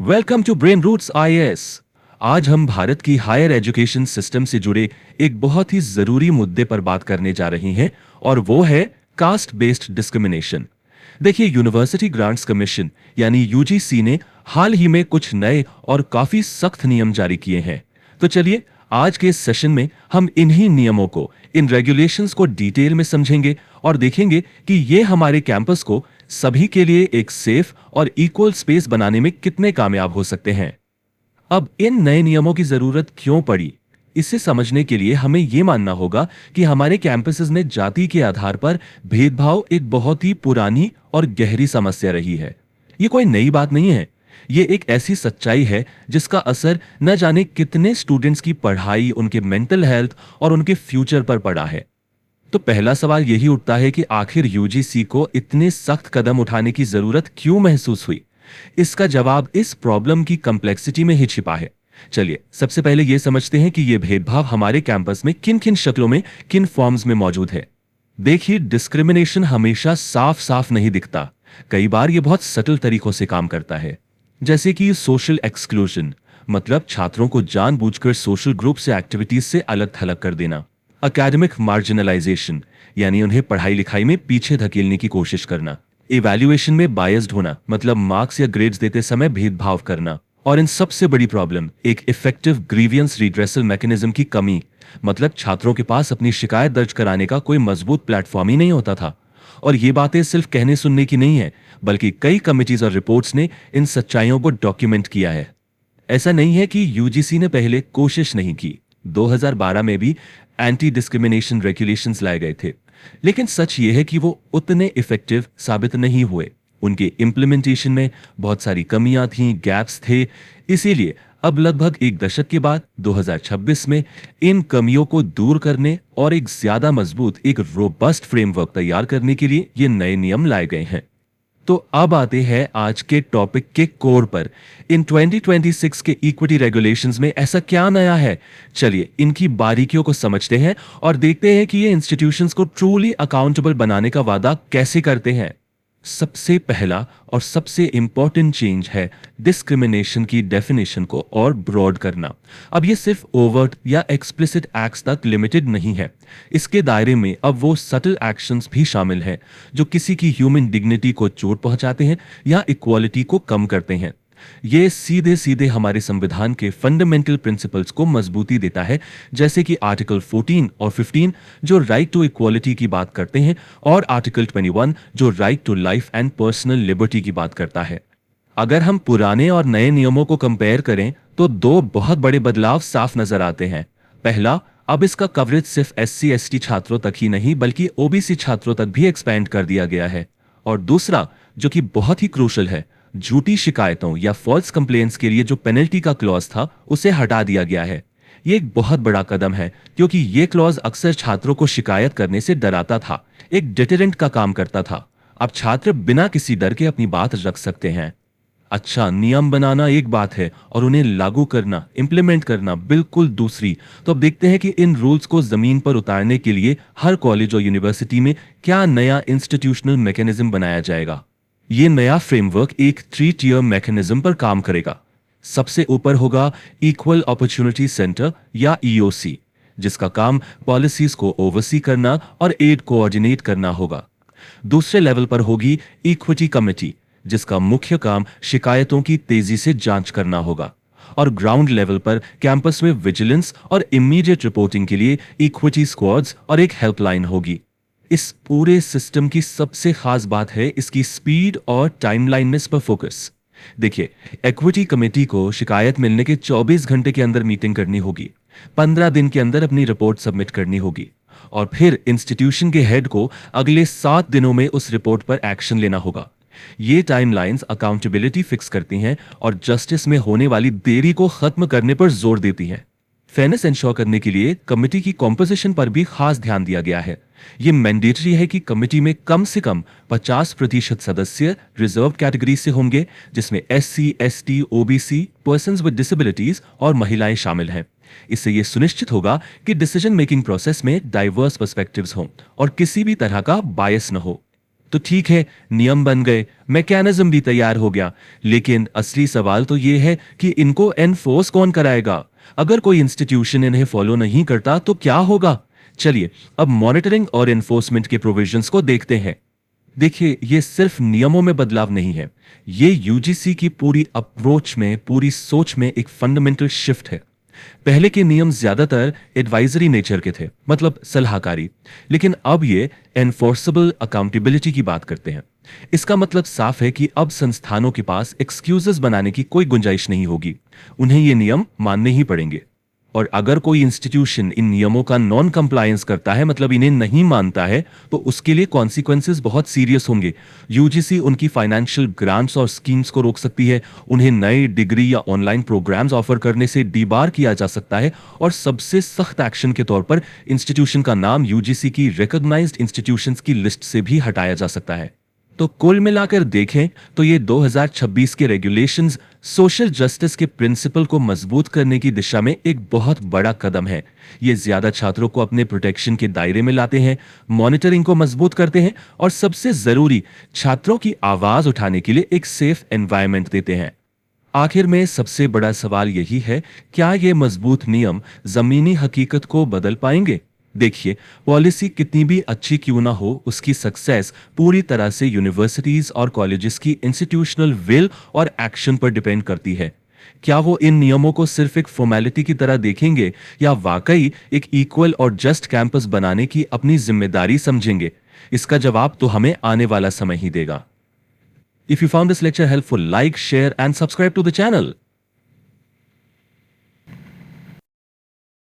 Welcome to Brain Roots IAS. आज हम भारत की हायर एजुकेशन सिस्टम से जुड़े एक बहुत ही जरूरी मुद्दे पर बात करने जा रहे हैं और वो है कास्ट बेस्ड डिस्क्रिमिनेशन। देखिए, यूनिवर्सिटी ग्रांट्स कमीशन यानी यूजीसी ने हाल ही में कुछ नए और काफी सख्त नियम जारी किए हैं। तो चलिए, आज के इस सेशन में हम इन्हीं नियमों को, इन रेगुलेशंस को डिटेल में समझेंगे और देखेंगे कि ये हमारे कैंपस को सभी के लिए एक सेफ और इक्वल स्पेस बनाने में कितने कामयाब हो सकते हैं। अब इन नए नियमों की जरूरत क्यों पड़ी, इसे समझने के लिए हमें यह मानना होगा कि हमारे कैंपसेस में जाति के आधार पर भेदभाव एक बहुत ही पुरानी और गहरी समस्या रही है। ये कोई नई बात नहीं है। ये एक ऐसी सच्चाई है जिसका असर न जाने कितने स्टूडेंट्स की पढ़ाई, उनके मेंटल हेल्थ और उनके फ्यूचर पर पड़ा है। तो पहला सवाल यही उठता है कि आखिर यूजीसी को इतने सख्त कदम उठाने की जरूरत क्यों महसूस हुई। इसका जवाब इस प्रॉब्लम की कॉम्प्लेक्सिटी में ही छिपा है। चलिए, सबसे पहले यह समझते हैं कि यह भेदभाव हमारे कैंपस में किन किन शक्लों में, किन फॉर्म्स में मौजूद है। देखिए, डिस्क्रिमिनेशन हमेशा साफ साफ नहीं दिखता। कई बार यह बहुत सटल तरीकों से काम करता है, जैसे कि सोशल एक्सक्लूजन, मतलब छात्रों को जानबूझकर सोशल ग्रुप से, एक्टिविटीज से अलग थलग कर देना। एकेडमिक मार्जिनलाइजेशन, यानी उन्हें पढ़ाई लिखाई में पीछे धकेलने की कोशिश करना। इवैल्यूएशन में बायस्ड होना, मतलब मार्क्स या ग्रेड्स देते समय भेदभाव करना। और इन सबसे बड़ी प्रॉब्लम, एक इफेक्टिव ग्रीवियंस रिड्रेसल मैकेनिज्म की कमी, मतलब छात्रों के पास अपनी शिकायत दर्ज कराने का कोई मजबूत प्लेटफॉर्म ही नहीं होता था। और ये बातें सिर्फ कहने सुनने की नहीं है, बल्कि कई कमिटीज और रिपोर्ट्स ने इन सच्चाइयों को डॉक्यूमेंट किया है। ऐसा नहीं है कि यूजीसी ने पहले कोशिश नहीं की। 2012 में भी एंटी डिस्क्रिमिनेशन रेगुलेशंस लाए गए थे, लेकिन सच ये है कि वो उतने इफेक्टिव साबित नहीं हुए। उनके इम्प्लीमेंटेशन में बहुत सारी कमियां थीं, गैप्स थे। इसीलिए अब लगभग एक दशक के बाद 2026 में इन कमियों को दूर करने और एक ज्यादा मजबूत, एक रोबस्ट फ्रेमवर्क तैयार करने के लिए ये नए नियम लाए गए हैं। तो अब आते हैं आज के टॉपिक के कोर पर। इन 2026 के इक्विटी रेगुलेशंस में ऐसा क्या नया है? चलिए, इनकी बारीकियों को समझते हैं और देखते हैं कि ये इंस्टीट्यूशंस को ट्रूली अकाउंटेबल बनाने का वादा कैसे करते हैं। सबसे पहला और सबसे इंपॉर्टेंट चेंज है डिस्क्रिमिनेशन की डेफिनेशन को और ब्रॉड करना। अब ये सिर्फ ओवर्ट या एक्सप्लिसिट एक्ट्स तक लिमिटेड नहीं है। इसके दायरे में अब वो सटल एक्शंस भी शामिल हैं जो किसी की ह्यूमन डिग्निटी को चोट पहुंचाते हैं या इक्वालिटी को कम करते हैं। ये सीधे सीधे हमारे संविधान के फंडामेंटल प्रिंसिपल्स को मजबूती देता है, जैसे कि आर्टिकल 14 और 15 जो राइट टू इक्वालिटी की बात करते हैं, और आर्टिकल 21 जो right to life and personal liberty की बात करता है। अगर हम पुराने और नए नियमों को कंपेयर करें तो दो बहुत बड़े बदलाव साफ नजर आते हैं। पहला, अब इसका कवरेज सिर्फ एससी एसटी छात्रों तक ही नहीं बल्कि ओबीसी छात्रों तक भी एक्सपेंड कर दिया गया है। और दूसरा, जो कि बहुत ही क्रूशल है, झूठी शिकायतों या फॉल्स कंप्लेंट्स के लिए जो पेनल्टी का क्लॉज था उसे हटा दिया गया है। ये एक बहुत बड़ा कदम है, क्योंकि ये क्लॉज अक्सर छात्रों को शिकायत करने से डराता था, एक डिटरेंट का काम करता था। अब छात्र बिना किसी डर के अपनी बात रख सकते हैं। अच्छा, नियम बनाना एक बात है और उन्हें लागू करना, इंप्लीमेंट करना बिल्कुल दूसरी। तो अब देखते हैं कि इन रूल्स को जमीन पर उतारने के लिए हर कॉलेज और यूनिवर्सिटी में क्या नया इंस्टीट्यूशनल मैकेनिज्म बनाया जाएगा। ये नया फ्रेमवर्क एक 3 टियर मैकेनिज्म पर काम करेगा। सबसे ऊपर होगा इक्वल अपॉर्चुनिटी सेंटर या ईओसी, जिसका काम पॉलिसीज को ओवरसी करना और एड कोऑर्डिनेट करना होगा। दूसरे लेवल पर होगी इक्विटी कमेटी, जिसका मुख्य काम शिकायतों की तेजी से जांच करना होगा। और ग्राउंड लेवल पर कैंपस में विजिलेंस और इमीडिएट रिपोर्टिंग के लिए इक्विटी स्क्वाड्स और एक हेल्पलाइन होगी। इस पूरे सिस्टम की सबसे खास बात है इसकी स्पीड और टाइमलाइननेस पर फोकस। देखिए, इक्विटी कमेटी को शिकायत मिलने के 24 घंटे के अंदर मीटिंग करनी होगी, 15 दिन के अंदर अपनी रिपोर्ट सबमिट करनी होगी, और फिर इंस्टीट्यूशन के हेड को अगले 7 दिनों में उस रिपोर्ट पर एक्शन लेना होगा। ये टाइमलाइंस अकाउंटेबिलिटी फिक्स करती हैं और जस्टिस में होने वाली देरी को खत्म करने पर जोर देती हैं। फेयरनेस इंश्योर करने के लिए कमेटी की कॉम्पोजिशन पर भी खास ध्यान दिया गया है। यह मैंडेटरी है कि कमेटी में कम से कम 50% सदस्य रिजर्व कैटेगरी से होंगे, जिसमें SC, ST, OBC, persons with disabilities और महिलाएं शामिल हैं। इससे यह सुनिश्चित होगा कि डिसीजन मेकिंग प्रोसेस में डाइवर्स पर्सपेक्टिव्स हों और किसी भी तरह का बायस न हो। तो ठीक है, नियम बन गए, मैकेनिज्म भी तैयार हो गया, लेकिन असली सवाल तो ये है कि इनको एनफोर्स कौन कराएगा? अगर कोई इंस्टीट्यूशन इन्हें फॉलो नहीं करता तो क्या होगा? चलिए अब मॉनिटरिंग और एनफोर्समेंट के प्रोविजंस को देखते हैं। देखिए, ये सिर्फ नियमों में बदलाव नहीं है, ये यूजीसी की पूरी अप्रोच में, पूरी सोच में एक फंडामेंटल शिफ्ट है। पहले के नियम ज्यादातर एडवाइजरी नेचर के थे, मतलब सलाहकारी, लेकिन अब ये एनफोर्सेबल अकाउंटेबिलिटी की बात करते हैं। इसका मतलब साफ है कि अब संस्थानों के पास एक्सक्यूजेस बनाने की कोई गुंजाइश नहीं होगी, उन्हें ये नियम मानने ही पड़ेंगे। और अगर कोई इंस्टीट्यूशन इन नियमों का नॉन कंप्लायंस करता है, मतलब इन्हें नहीं मानता है, तो उसके लिए कॉन्सिक्वेंसेस बहुत सीरियस होंगे। यूजीसी उनकी फाइनेंशियल ग्रांट्स और स्कीम्स को रोक सकती है, उन्हें नए डिग्री या ऑनलाइन प्रोग्राम्स ऑफर करने से डीबार किया जा सकता है, और सबसे सख्त एक्शन के तौर पर इंस्टीट्यूशन का नाम यूजीसी की रिकॉग्नाइज्ड इंस्टीट्यूशंस की लिस्ट से भी हटाया जा सकता है। तो कुल मिलाकर देखें तो ये 2026 के रेगुलेशंस सोशल जस्टिस के प्रिंसिपल को मजबूत करने की दिशा में एक बहुत बड़ा कदम है। ये ज्यादा छात्रों को अपने प्रोटेक्शन के दायरे में लाते हैं, मॉनिटरिंग को मजबूत करते हैं, और सबसे जरूरी, छात्रों की आवाज उठाने के लिए एक सेफ एनवायरनमेंट देते हैं। आखिर में सबसे बड़ा सवाल यही है, क्या ये मजबूत नियम जमीनी हकीकत को बदल पाएंगे? देखिए, पॉलिसी कितनी भी अच्छी क्यों ना हो, उसकी सक्सेस पूरी तरह से यूनिवर्सिटीज और कॉलेजेस की इंस्टीट्यूशनल विल और एक्शन पर डिपेंड करती है। क्या वो इन नियमों को सिर्फ एक फॉर्मेलिटी की तरह देखेंगे, या वाकई एक इक्वल और जस्ट कैंपस बनाने की अपनी जिम्मेदारी समझेंगे? इसका जवाब तो हमें आने वाला समय ही देगा। If you found this lecture helpful, like, share and subscribe to the channel.